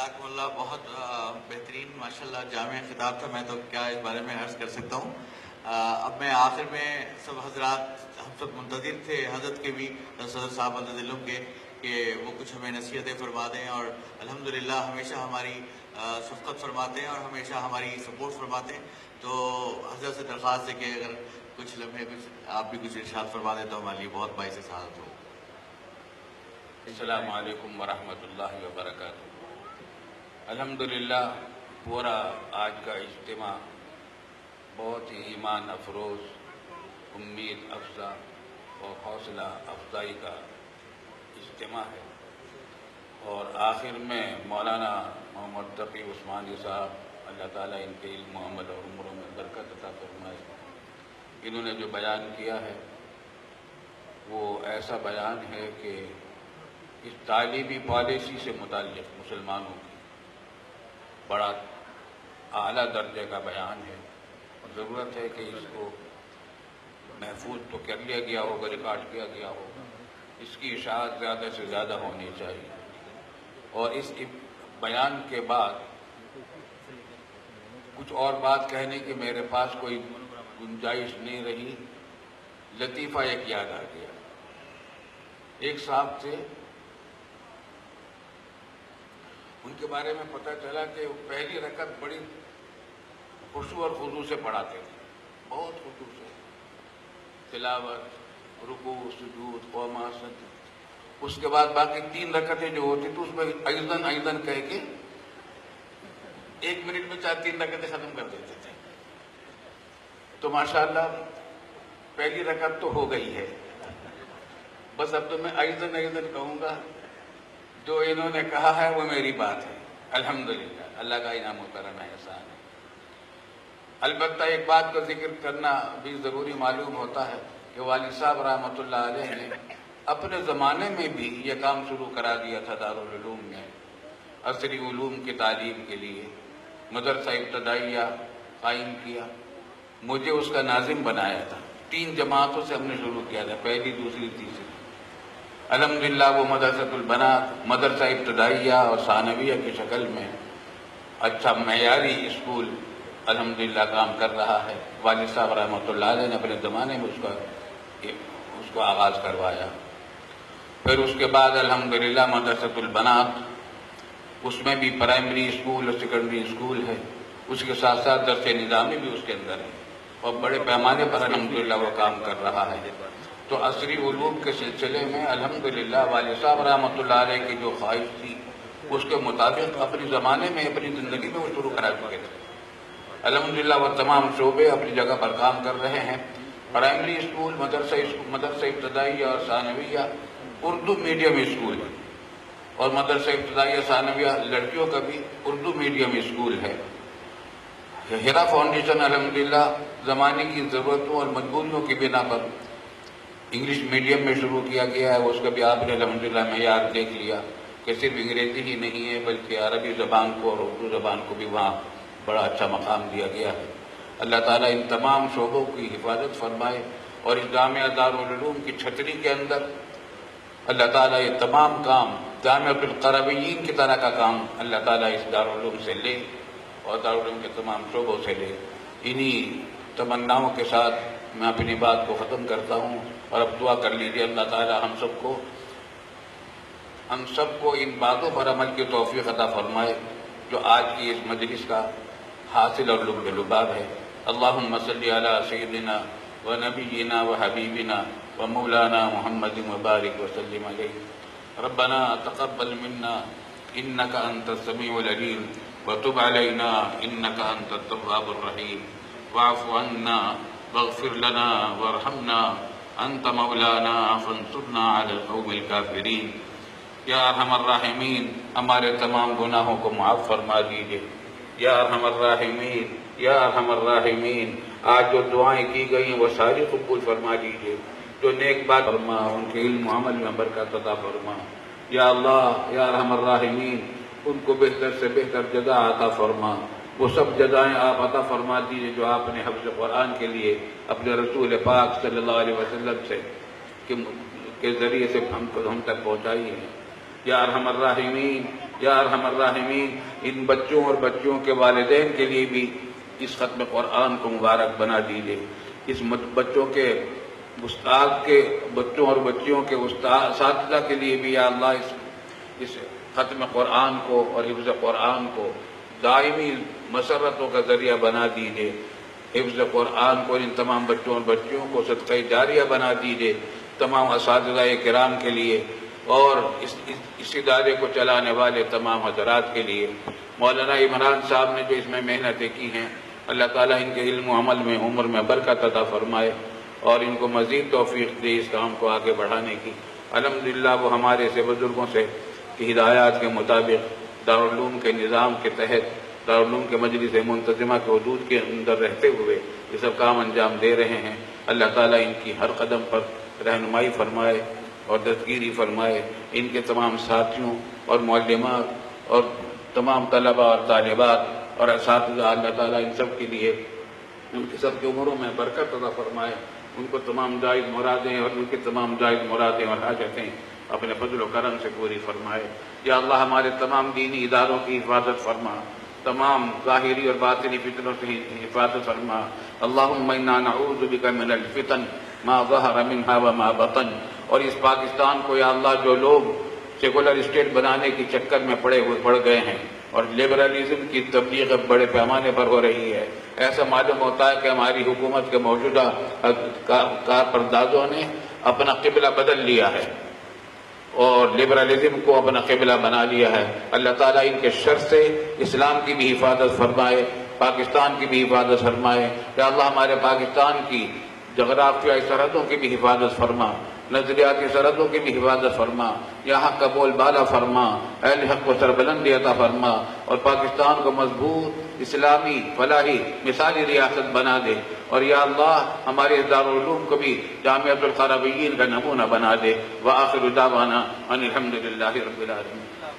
جزاکم اللہ، بہت بہترین ماشاءاللہ جامع خطاب تھا. میں تو کیا اس بارے میں عرض کر سکتا ہوں. اب میں آخر میں سب حضرات، ہم سب منتظر تھے حضرت کے بھی، صدر صاحب منتظر کے، کہ وہ کچھ ہمیں نصیحتیں فرما دیں، اور الحمدللہ ہمیشہ ہماری شفقت فرماتے ہیں اور ہمیشہ ہماری سپورٹ فرماتے ہیں. تو حضرت سے درخواست ہے کہ اگر کچھ لمحے آپ بھی کچھ ارشاد فرما دیں تو ہمارے لیے بہت باعث سعادت ہو. السلام علیکم ورحمۃ اللہ وبرکاتہ. الحمدللہ پورا آج کا اجتماع بہت ہی ایمان افروز، امید افزا اور حوصلہ افزائی کا اجتماع ہے. اور آخر میں مولانا محمد تقی عثمانی صاحب، اللہ تعالیٰ ان کے علم و عمل اور عمروں میں برکت عطا فرمائے، انہوں نے جو بیان کیا ہے وہ ایسا بیان ہے کہ اس تعلیمی پالیسی سے متعلق مسلمانوں کی بڑا اعلیٰ درجے کا بیان ہے، اور ضرورت ہے کہ اس کو محفوظ تو کر لیا گیا ہوگا، ریکارڈ کیا گیا ہوگا، اس کی اشاعت زیادہ سے زیادہ ہونی چاہیے. اور اس بیان کے بعد کچھ اور بات کہنے کی میرے پاس کوئی گنجائش نہیں رہی. لطیفہ ایک یاد آ گیا. ایک صاحب تھے، ان کے بارے میں پتہ چلا کہ وہ پہلی رکعت بڑی خشوع اور خضوع سے پڑھاتے تھے، بہت خشوع سے، تلاوت، رکوع، سجود، قوما، سجدہ. اس کے بعد باقی 3 رکعتیں جو ہوتی تھی اس میں ایضاً کہہ کے 1 منٹ میں 3 رکعتیں ختم کر دیتے تھے. تو ماشاءاللہ پہلی رکعت تو ہو گئی ہے، بس اب تو میں ایضاً کہوں گا. جو انہوں نے کہا ہے وہ میری بات ہے. الحمدللہ اللہ کا انعام و کرم ہے، احسان ہے. البتہ ایک بات کا ذکر کرنا بھی ضروری معلوم ہوتا ہے کہ والد صاحب رحمۃ اللہ علیہ نے اپنے زمانے میں بھی یہ کام شروع کرا دیا تھا. دارالعلوم میں عصری علوم کی تعلیم کے لیے مدرسہ ابتدائیہ قائم کیا. مجھے اس کا ناظم بنایا تھا. 3 جماعتوں سے ہم نے شروع کیا تھا، پہلی، دوسری، تیسری. الحمدللہ وہ مدرسۃ البنات، مدرسہ ابتدائیہ اور ثانویہ کی شکل میں اچھا معیاری اسکول الحمدللہ کام کر رہا ہے. والد صاحب رحمۃ اللہ علیہ نے اپنے زمانے میں اس کو آغاز کروایا. پھر اس کے بعد الحمدللہ مدرسۃ البنات، اس میں بھی پرائمری اسکول اور سیکنڈری اسکول ہے. اس کے ساتھ ساتھ درس نظامی بھی اس کے اندر ہے، اور بڑے پیمانے پر الحمدللہ وہ کام کر رہا ہے. تو عصری علوم کے سلسلے میں الحمدللہ والد صاحب رحمۃ اللہ علیہ کی جو خواہش تھی اس کے مطابق اپنے زمانے میں، اپنی زندگی میں وہ شروع کرا چکے تھے. الحمدللہ وہ تمام شعبے اپنی جگہ پر کام کر رہے ہیں. پرائمری اسکول، مدرسہ ابتدائیہ اور ثانویہ اردو میڈیم اسکول ہے، اور مدرسہ ابتدائیہ ثانویہ لڑکیوں کا بھی اردو میڈیم اسکول ہے. ہیرا فاؤنڈیشن الحمدللہ زمانے کی ضرورتوں اور مجبوریوں کی بنا پر انگلش میڈیم میں شروع کیا گیا ہے. اس کا بھی آپ نے الحمدللہ معیار دیکھ لیا کہ صرف انگریزی ہی نہیں ہے بلکہ عربی زبان کو اور اردو زبان کو بھی وہاں بڑا اچھا مقام دیا گیا ہے. اللہ تعالیٰ ان تمام شعبوں کی حفاظت فرمائے، اور اس جامعہ دارالعلوم کی چھتری کے اندر اللہ تعالیٰ یہ تمام کام جامعۃ القرویین کی طرح کا کام اللہ تعالیٰ اس دارالعلوم سے لے اور دارالعلوم کے تمام شعبوں سے لے. انہی تمناؤں کے ساتھ میں اپنی بات کو ختم کرتا ہوں، اور اب دعا کر لیجیے اللہ تعالیٰ ہم سب کو ان باتوں پر عمل کی توفیق عطا فرمائے جو آج کی اس مجلس کا حاصل اور لب لباب ہے. اللہم صلی علی سیدنا و نبینا و حبیبنا و مولانا محمد مبارک وسلم علیہ. ربنا تقبل منا انک انت السمیع العلیم وتب علینا انک انت التواب الرحیم واعف عنا واغفر لنا وارحمنا انت مولانا فانصرنا علی القوم الکافرین. یا ارحم الراحمین ہمارے تمام گناہوں کو معاف فرما دیجیے. یا ارحم الراحمین، یا ارحم الراحمین آج جو دعائیں کی گئی ہیں وہ ساری قبول فرما دیجیے. جو نیک بات فرما، ان کے علم و عمل میں برکت عطا فرما. یا اللہ یا ارحم الراحمین ان کو بہتر سے بہتر جزا عطا فرما. وہ سب جزائیں آپ عطا فرما دیجیے جو آپ نے حفظ قرآن کے لیے اپنے رسول پاک صلی اللہ علیہ وسلم سے کے ذریعے سے ہم تک پہنچائی ہیں. یا ارحم الراحمین یا ارحم الراحمین ان بچوں اور بچوں کے والدین کے لیے بھی اس ختم قرآن کو مبارک بنا دیجیے، اس بچوں کے استاد کے بچوں اور بچیوں کے اساتذہ کے لیے بھی یا اللہ اس ختم قرآن کو اور حفظ قرآن کو دائمی مسرتوں کا ذریعہ بنا دیجیے، حفظ قرآن کو ان تمام بچوں اور بچیوں کو صدقہ جاریہ بنا دیجیے، تمام اساتذہ کرام کے لیے اور اس ادارے کو چلانے والے تمام حضرات کے لیے۔ مولانا عمران صاحب نے جو اس میں محنتیں کی ہیں، اللہ تعالیٰ ان کے علم و عمل میں عمر میں برکت عطا فرمائے اور ان کو مزید توفیق دے اس کام کو آگے بڑھانے کی۔ الحمدللہ وہ ہمارے سے بزرگوں سے کی ہدایات کے مطابق دارالعلوم کے نظام کے تحت دارالعلوم کے مجلس منتظمہ کے حدود کے اندر رہتے ہوئے یہ سب کام انجام دے رہے ہیں۔ اللہ تعالیٰ ان کی ہر قدم پر رہنمائی فرمائے اور دستگیری فرمائے، ان کے تمام ساتھیوں اور معلمات اور تمام طلباء اور طالبات اور اساتذہ، اللہ تعالیٰ ان سب کے لیے ان کی سب کی عمروں میں برکت عطا فرمائے، ان کو تمام جائز مرادیں اور ان کی تمام جائز مرادیں اور حاجتیں اپنے فضل و کرم سے پوری فرمائے۔ یا اللہ ہمارے تمام دینی اداروں کی حفاظت فرما، تمام ظاہری اور باطنی فتنوں سے حفاظت فرما۔ اللہم انا نعوذ بک من الفتن ما ظہر منہا وما بطن۔ اور اس پاکستان کو یا اللہ جو لوگ سیکولر اسٹیٹ بنانے کی چکر میں پڑ گئے ہیں اور لبرلزم کی تبلیغ بڑے پیمانے پر ہو رہی ہے، ایسا معلوم ہوتا ہے کہ ہماری حکومت کے موجودہ کارپردازوں نے اپنا قبلہ بدل لیا ہے اور لبرلزم کو اپنا قبلہ بنا لیا ہے۔ اللہ تعالیٰ ان کے شر سے اسلام کی بھی حفاظت فرمائے، پاکستان کی بھی حفاظت فرمائے۔ یا اللہ ہمارے پاکستان کی جغرافیائی سرحدوں کی بھی حفاظت فرما، نظریاتی سرحدوں کی بھی حفاظت فرما، یہاں کا بول بالا فرما، اہل حق کو سربلندی عطا فرما اور پاکستان کو مضبوط اسلامی فلاحی مثالی ریاست بنا دے۔ اور یا اللہ ہمارے اس دارالعلوم کو بھی جامعۃ القرابیین کا نمونہ بنا دے۔ وآخر دعوانا ان الحمد للہ رب العالمین۔